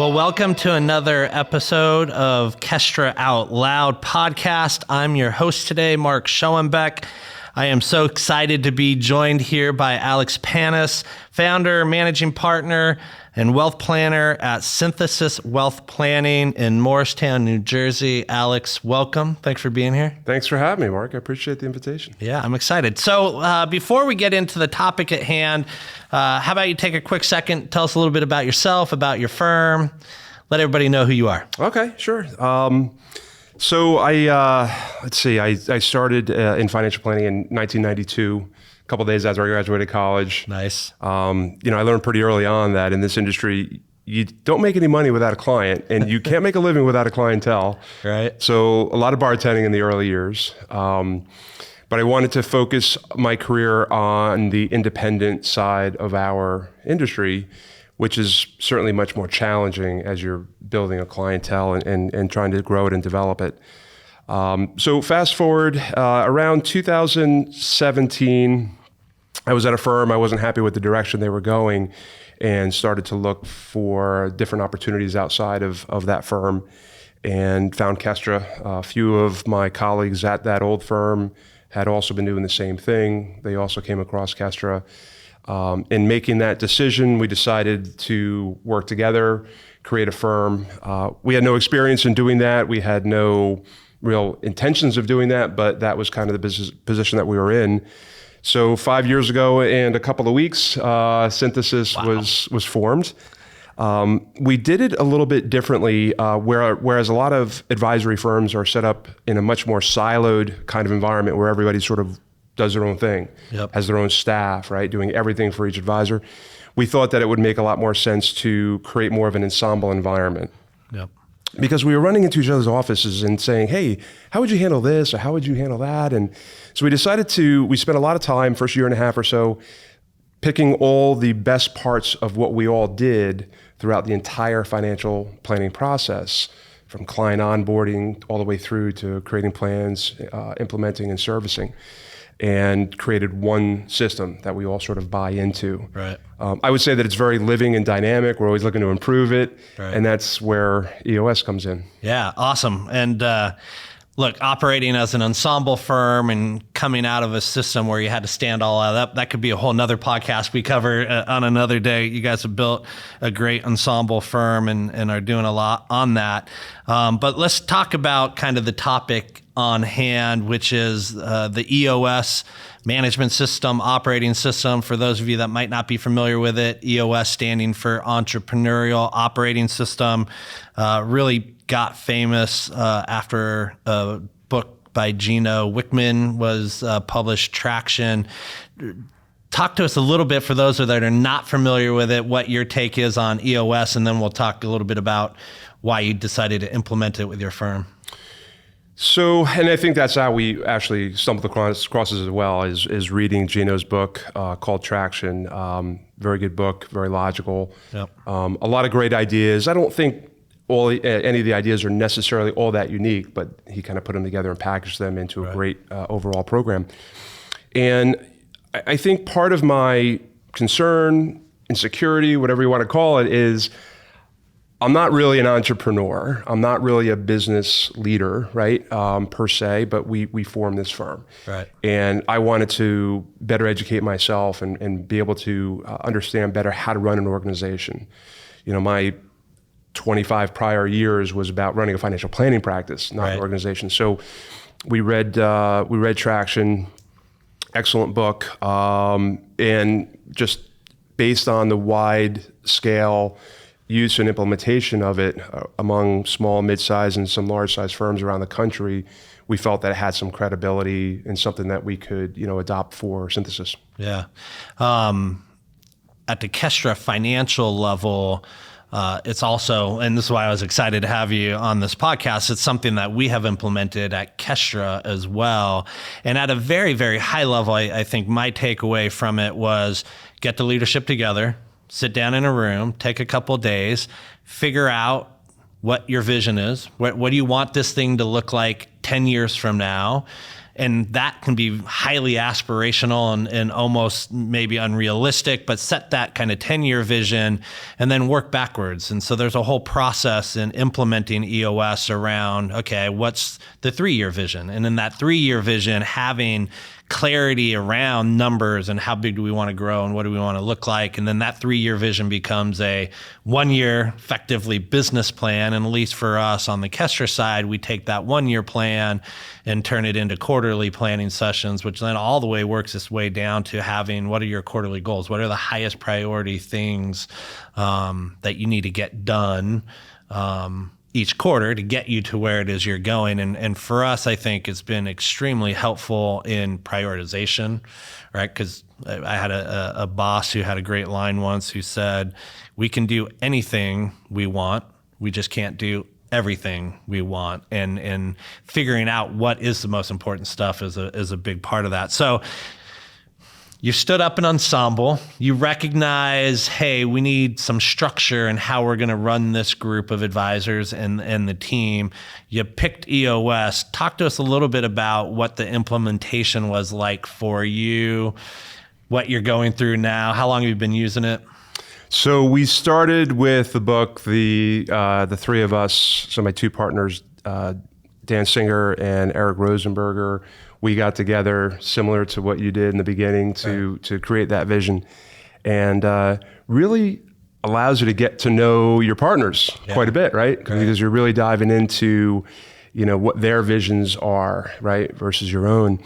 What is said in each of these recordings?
Well, welcome to another episode of Kestra Out Loud podcast. I'm your host today, Mark Schoenbeck. I am so excited to be joined here by Alex Panas, founder, managing partner, and wealth planner at Synthesis Wealth Planning in Morristown, New Jersey. Alex, welcome. Thanks for being here. Thanks for having me, Mark. I appreciate the invitation. Yeah, I'm excited. So before we get into the topic at hand, how about you take a quick second, tell us a little bit about yourself, about your firm, let everybody know who you are. Okay, sure. So I started in financial planning in 1992. A couple of days after I graduated college. Nice. I learned pretty early on that in this industry, you don't make any money without a client, and you can't make a living without a clientele. Right. So a lot of bartending in the early years. But I wanted to focus my career on the independent side of our industry, which is certainly much more challenging as you're building a clientele and trying to grow it and develop it. So fast forward, around 2017, I was at a firm. I wasn't happy with the direction they were going and started to look for different opportunities outside of that firm and found Kestra. A few of my colleagues at that old firm had also been doing the same thing. They also came across Kestra. In making that decision, we decided to work together, create a firm. We had no experience in doing that. We had no real intentions of doing that, but that was kind of the business position that we were in. So 5 years ago and a couple of weeks, Synthesis was formed. We did it a little bit differently, whereas a lot of advisory firms are set up in a much more siloed kind of environment where everybody sort of does their own thing, has their own staff, right, doing everything for each advisor. We thought that it would make a lot more sense to create more of an ensemble environment. Yep. Because we were running into each other's offices and saying, hey, how would you handle this or how would you handle that? And so we spent a lot of time, first year and a half or so, picking all the best parts of what we all did throughout the entire financial planning process, from client onboarding all the way through to creating plans, implementing and servicing, and created one system that we all sort of buy into. Right. I would say that it's very living and dynamic. We're always looking to improve it. Right. And that's where EOS comes in. Yeah, awesome. And look, operating as an ensemble firm and coming out of a system where you had to stand all out, that could be a whole nother podcast we cover on another day. You guys have built a great ensemble firm and are doing a lot on that. But let's talk about kind of the topic on hand, which is the EOS management system, operating system. For those of you that might not be familiar with it, EOS standing for Entrepreneurial Operating System, really got famous after a book by Gino Wickman was published, Traction. Talk to us a little bit, for those that are not familiar with it, what your take is on EOS, and then we'll talk a little bit about why you decided to implement it with your firm. So, and I think that's how we actually stumbled across it as well, is reading Gino's book called Traction. Very good book, very logical. Yep. A lot of great ideas. I don't think any of the ideas are necessarily all that unique, but he kind of put them together and packaged them into a great overall program. And I think part of my concern, insecurity, whatever you want to call it, is I'm not really an entrepreneur. I'm not really a business leader, right, per se, but we formed this firm. Right. And I wanted to better educate myself and be able to understand better how to run an organization. You know, my 25 prior years was about running a financial planning practice, not an organization. So we read Traction, excellent book, and just based on the wide scale use and implementation of it among small, mid-sized, and some large-sized firms around the country, we felt that it had some credibility and something that we could, adopt for Synthesis. Yeah. At the Kestra Financial level, it's also, and this is why I was excited to have you on this podcast, it's something that we have implemented at Kestra as well. And at a very, very high level, I think my takeaway from it was get the leadership together, sit down in a room, take a couple of days, figure out what your vision is. What do you want this thing to look like 10 years from now? And that can be highly aspirational and almost maybe unrealistic, but set that kind of 10-year vision and then work backwards. And so there's a whole process in implementing EOS around, okay, what's the 3-year vision? And in that 3-year vision, having clarity around numbers and how big do we want to grow and what do we want to look like. And then that 3-year vision becomes a 1-year effectively business plan. And at least for us on the Kestra side, we take that 1-year plan and turn it into quarterly planning sessions, which then all the way works its way down to having, what are your quarterly goals? What are the highest priority things that you need to get done each quarter to get you to where it is you're going. And for us, I think it's been extremely helpful in prioritization, right? Because I had a boss who had a great line once who said, we can do anything we want, we just can't do everything we want. And figuring out what is the most important stuff is a big part of that. So you stood up an ensemble. You recognize, hey, we need some structure in how we're going to run this group of advisors and the team. You picked EOS. Talk to us a little bit about what the implementation was like for you, what you're going through now. How long have you been using it? So we started with the book, the 3 of us, so my 2 partners, Dan Singer and Eric Rosenberger. We got together similar to what you did in the beginning to create that vision, and really allows you to get to know your partners quite a bit, right? Because you're really diving into, what their visions are, right, versus your own.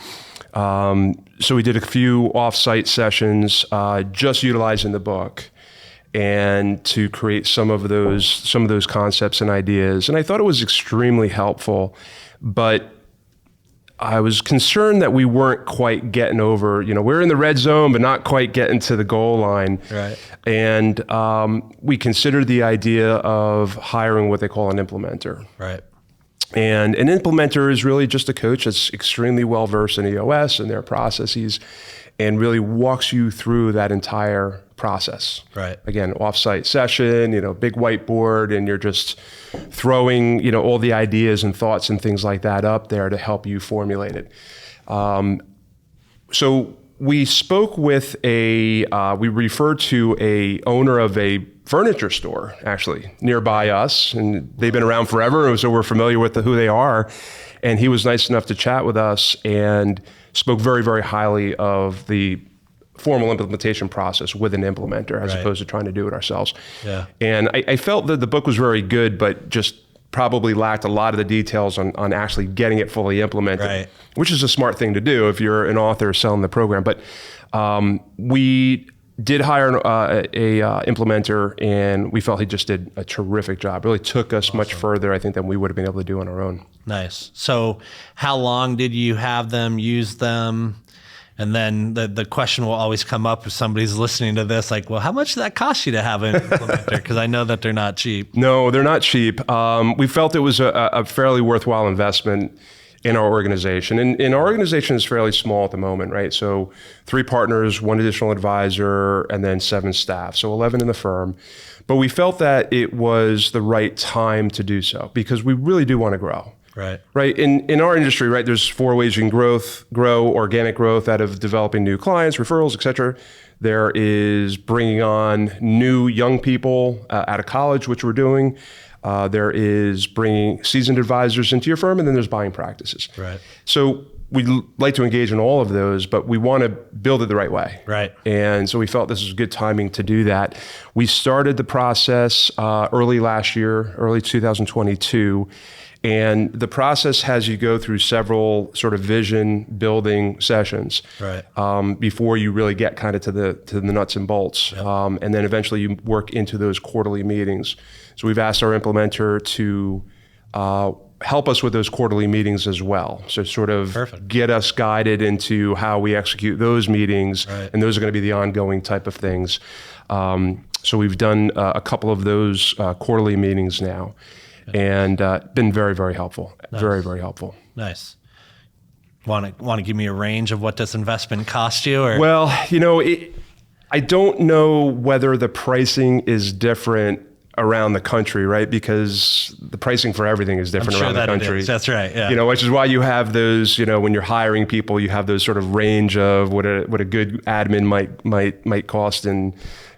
So we did a few off-site sessions, just utilizing the book, and to create some of those concepts and ideas. And I thought it was extremely helpful, but I was concerned that we weren't quite getting over, we're in the red zone, but not quite getting to the goal line. Right. And we considered the idea of hiring what they call an implementer. Right. And an implementer is really just a coach that's extremely well-versed in EOS and their processes, and really walks you through that entire process. Right. Again, off-site session, big whiteboard, and you're just throwing, all the ideas and thoughts and things like that up there to help you formulate it. So we spoke with we referred to a owner of a furniture store, actually, nearby us, and they've been around forever, so we're familiar with who they are. And he was nice enough to chat with us and spoke very, very highly of the formal implementation process with an implementer, as opposed to trying to do it ourselves. Yeah. And I felt that the book was very good, but just probably lacked a lot of the details on actually getting it fully implemented, which is a smart thing to do if you're an author selling the program. But we did hire a implementer, and we felt he just did a terrific job. Really took us much further, I think, than we would have been able to do on our own. Nice. So how long did you have them use them? And then the question will always come up if somebody's listening to this, like, well, how much did that cost you to have an implementer? Because I know that they're not cheap. No, they're not cheap. We felt it was a fairly worthwhile investment in our organization. And our organization is fairly small at the moment, right? So 3 partners, 1 additional advisor, and then 7 staff. So 11 in the firm. But we felt that it was the right time to do so because we really do want to grow. Right. In our industry, right, there's 4 ways you can grow: organic growth out of developing new clients, referrals, et cetera. There is bringing on new young people out of college, which we're doing. There is bringing seasoned advisors into your firm, and then there's buying practices. Right. So we'd like to engage in all of those, but we want to build it the right way. Right. And so we felt this was good timing to do that. We started the process early last year, early 2022. And the process has you go through several sort of vision building sessions before you really get kind of to the nuts and bolts. Yep. And then eventually you work into those quarterly meetings. So we've asked our implementer to help us with those quarterly meetings as well. So sort of get us guided into how we execute those meetings. Right. And those are going to be the ongoing type of things. So we've done a couple of those quarterly meetings now. And been very, very helpful. Nice. Very, very helpful. Nice. Want to give me a range of what this investment cost you? Or? Well, I don't know whether the pricing is different around the country, right? Because the pricing for everything is different around the country. That's right. Yeah. You know, which is why you have those, you know, when you're hiring people, you have those sort of range of what a good admin might cost in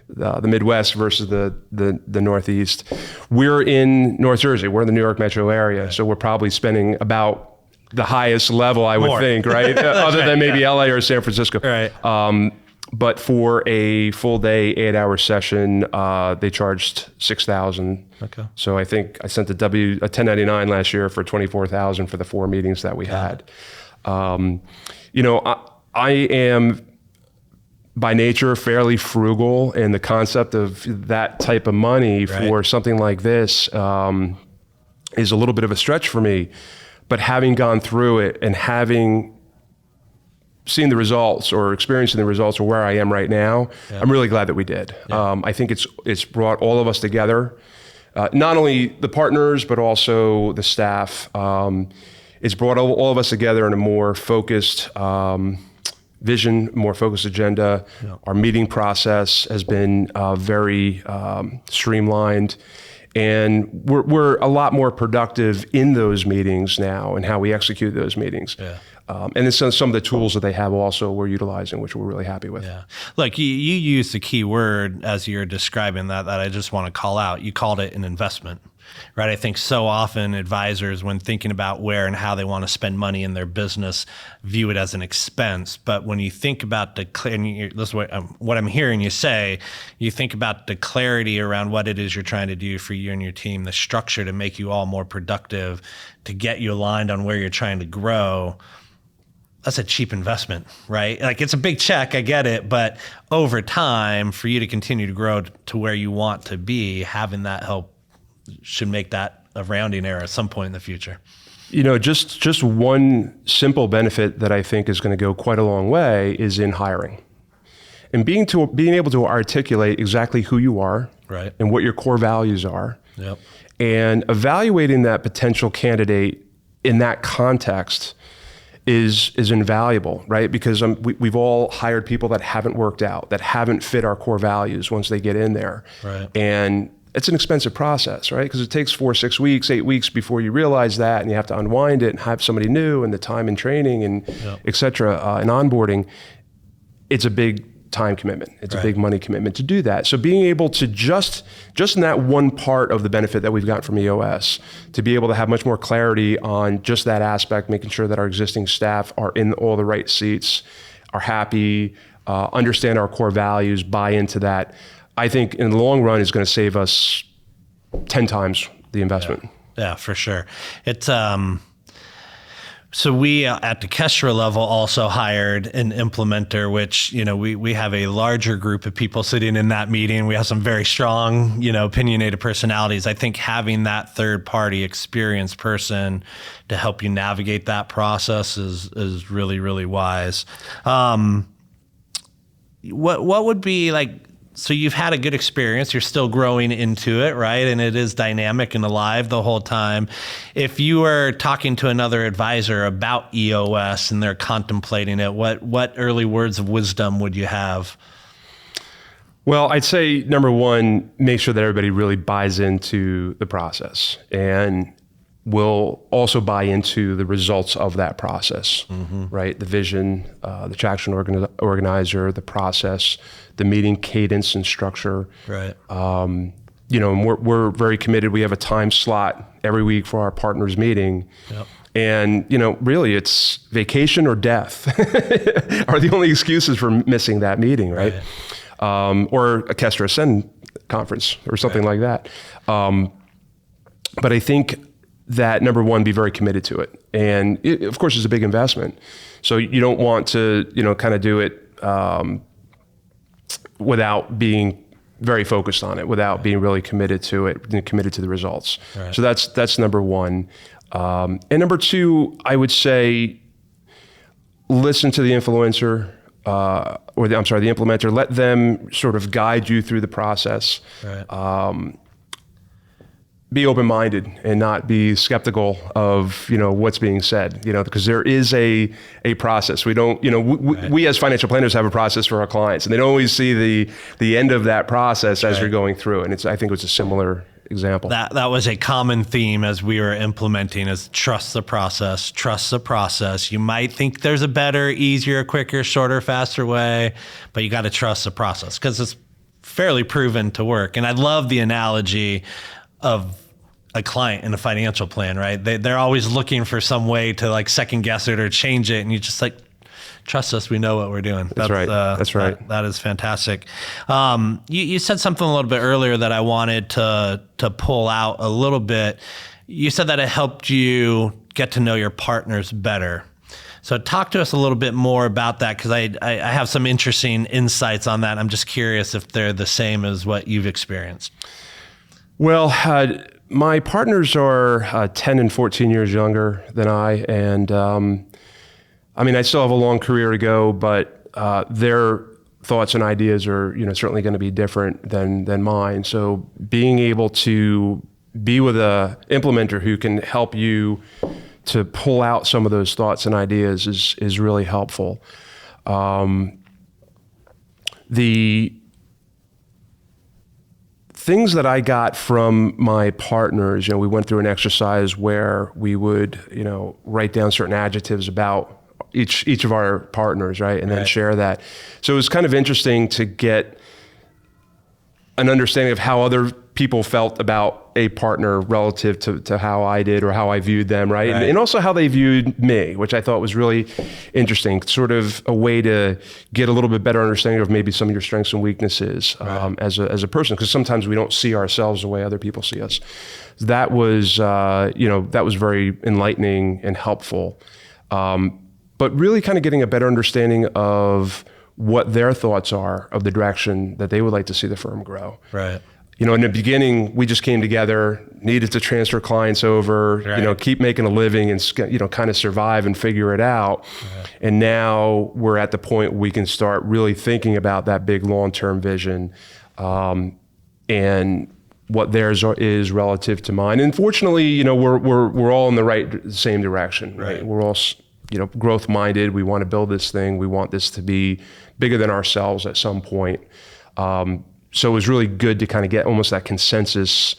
the Midwest versus the Northeast. We're in North Jersey. We're in the New York metro area. So we're probably spending about the highest level, I would think, right? Other than maybe LA or San Francisco. Right. But for a full day, 8-hour session, they charged $6,000. Okay. So I think I sent a 1099 last year for $24,000 for the 4 meetings that we had. You know, I am by nature fairly frugal, and the concept of that type of money for something like this is a little bit of a stretch for me. But having gone through it and having seen the results or experiencing the results or where I am right now, I'm really glad that we did. I think it's brought all of us together, not only the partners, but also the staff. It's brought all of us together in a more focused vision, more focused agenda. Our meeting process has been very streamlined. And we're a lot more productive in those meetings now and how we execute those meetings. And then some of the tools that they have also we're utilizing, which we're really happy with. Yeah. Look, you used the key word as you're describing that I just want to call out. You called it an investment, right? I think so often advisors, when thinking about where and how they want to spend money in their business, view it as an expense. But when you think about this is what I'm hearing you say, you think about the clarity around what it is you're trying to do for you and your team, the structure to make you all more productive, to get you aligned on where you're trying to grow. That's a cheap investment, right? Like, it's a big check, I get it, but over time, for you to continue to grow to where you want to be, having that help should make that a rounding error at some point in the future. You know, just one simple benefit that I think is going to go quite a long way is in hiring. And being able to articulate exactly who you are, right, and what your core values are, and evaluating that potential candidate in that context is invaluable, right? Because we've all hired people that haven't worked out, that haven't fit our core values once they get in there. Right. And it's an expensive process, right? Because it takes 4, 6 weeks, 8 weeks before you realize that, and you have to unwind it and have somebody new, and the time and training and et cetera, and onboarding. It's a big time commitment. It's a big money commitment to do that. So being able to just in that one part of the benefit that we've got from EOS, to be able to have much more clarity on just that aspect, making sure that our existing staff are in all the right seats, are happy, understand our core values, buy into that, I think in the long run is going to save us 10 times the investment. Yeah, for sure. It's so we at the Kestra level also hired an implementer, which, you know, we have a larger group of people sitting in that meeting. We have some very strong, you know, opinionated personalities. I think having that third party experienced person to help you navigate that process is really, really wise. What would be like, so you've had a good experience, you're still growing into it, right? And it is dynamic and alive the whole time. If you were talking to another advisor about EOS and they're contemplating it, what early words of wisdom would you have? Well, I'd say number one, make sure that everybody really buys into the process and will also buy into the results of that process, right? The vision, the traction organizer, the process, the meeting cadence and structure. Right. You know, and we're very committed. We have a time slot every week for our partners meeting. Yep. And, you know, really it's vacation or death are the only excuses for missing that meeting, right? Or a Kestra Ascend conference or something like that. But I think that number one, be very committed to it. And it, of course, it's a big investment. So you don't want to, you know, kind of do it without being very focused on it, without being really committed to it, and committed to the results. Right. So that's number one. And number two, I would say, listen to the influencer, the implementer. Let them sort of guide you through the process. Right. be open-minded and not be skeptical of, what's being said, because there is a process. We don't, we as financial planners have a process for our clients, and they don't always see the end of that process as you're going through it. And I think it's a similar example. That was a common theme as we were implementing is trust the process, trust the process. You might think there's a better, easier, quicker, shorter, faster way, but you got to trust the process because it's fairly proven to work. And I love the analogy of a client in a financial plan, right? They're always looking for some way to like second guess it or change it. And you just like, trust us, we know what we're doing. That's right. That's right. That is fantastic. You said something a little bit earlier that I wanted to pull out a little bit. You said that it helped you get to know your partners better. So talk to us a little bit more about that, because I have some interesting insights on that. I'm just curious if they're the same as what you've experienced. Well, my partners are 10 and 14 years younger than I, and I still have a long career to go, but their thoughts and ideas are, certainly going to be different than mine. So being able to be with a implementer who can help you to pull out some of those thoughts and ideas is really helpful. The things that I got from my partners, we went through an exercise where we would, write down certain adjectives about each of our partners, right? And then share that. So it was kind of interesting to get an understanding of how other people felt about a partner relative to how I did or how I viewed them, right? And also how they viewed me, which I thought was really interesting, sort of a way to get a little bit better understanding of maybe some of your strengths and weaknesses as a person, because sometimes we don't see ourselves the way other people see us. That was, that was very enlightening and helpful. But really kind of getting a better understanding of what their thoughts are of the direction that they would like to see the firm grow. Right. In the beginning, we just came together, needed to transfer clients over, keep making a living and, kind of survive and figure it out. Right. And now we're at the point where we can start really thinking about that big long-term vision and what theirs is relative to mine. And fortunately, we're all in the same direction, right? We're all, growth minded. We want to build this thing. We want this to be bigger than ourselves at some point. So it was really good to kind of get almost that consensus,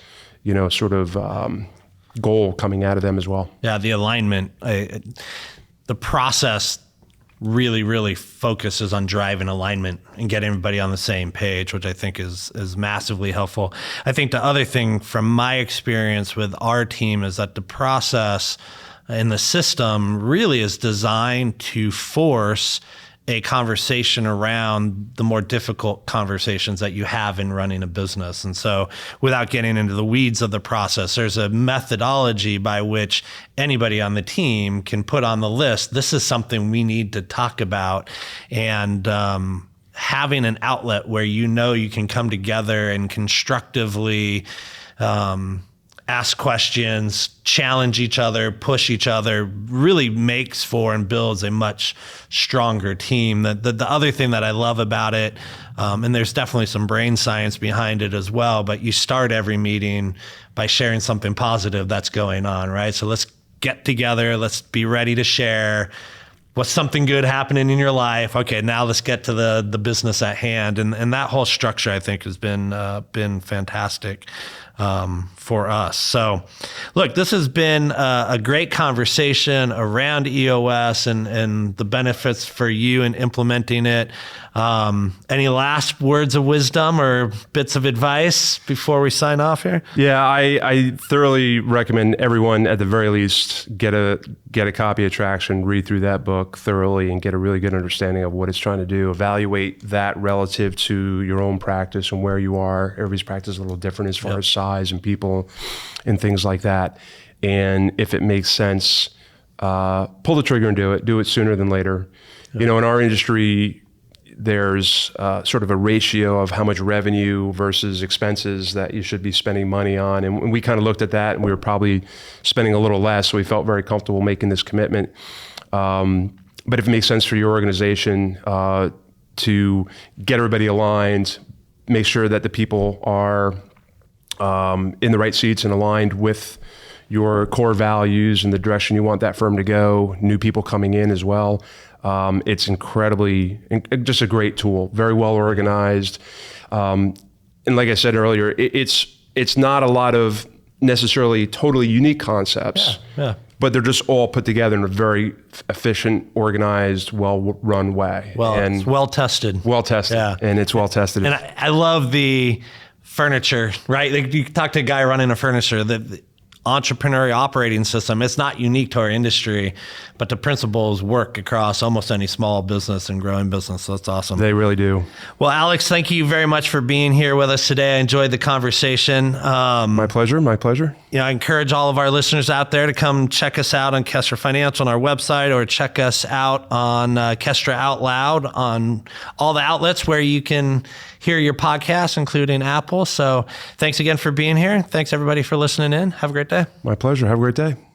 sort of goal coming out of them as well. Yeah, the alignment, the process really, really focuses on driving alignment and getting everybody on the same page, which I think is massively helpful. I think the other thing from my experience with our team is that the process in the system really is designed to force a conversation around the more difficult conversations that you have in running a business. And so without getting into the weeds of the process, there's a methodology by which anybody on the team can put on the list, this is something we need to talk about. And having an outlet where you can come together and constructively ask questions, challenge each other, push each other, really makes for and builds a much stronger team. The other thing that I love about it, and there's definitely some brain science behind it as well, but you start every meeting by sharing something positive that's going on, right? So let's get together, let's be ready to share what's something good happening in your life. Okay, now let's get to the business at hand. And that whole structure, I think, has been fantastic for us. So look, this has been a great conversation around EOS and the benefits for you in implementing it. Any last words of wisdom or bits of advice before we sign off here? Yeah, I thoroughly recommend everyone at the very least get a copy of Traction, read through that book thoroughly and get a really good understanding of what it's trying to do. Evaluate that relative to your own practice and where you are. Everybody's practice is a little different as far as size and people and things like that. And if it makes sense, pull the trigger and do it sooner than later. Yep. In our industry, there's sort of a ratio of how much revenue versus expenses that you should be spending money on. And we kind of looked at that and we were probably spending a little less. So we felt very comfortable making this commitment. But if it makes sense for your organization to get everybody aligned, make sure that the people are in the right seats and aligned with your core values and the direction you want that firm to go, new people coming in as well. It's just a great tool, very well organized. And like I said earlier, it's not a lot of necessarily totally unique concepts, but they're just all put together in a very efficient, organized, well-run way. It's well-tested. Well-tested, and it's well-tested. And I love the furniture, right? Like you talk to a guy running a furniture, the Entrepreneurial Operating System, it's not unique to our industry, but the principles work across almost any small business and growing business. So that's awesome. They really do. Well, Alex, thank you very much for being here with us today. I enjoyed the conversation. My pleasure. I encourage all of our listeners out there to come check us out on Kestra Financial on our website, or check us out on Kestra Out Loud on all the outlets where you can hear your podcast, including Apple. So thanks again for being here. Thanks everybody for listening in. Have a great day. My pleasure. Have a great day.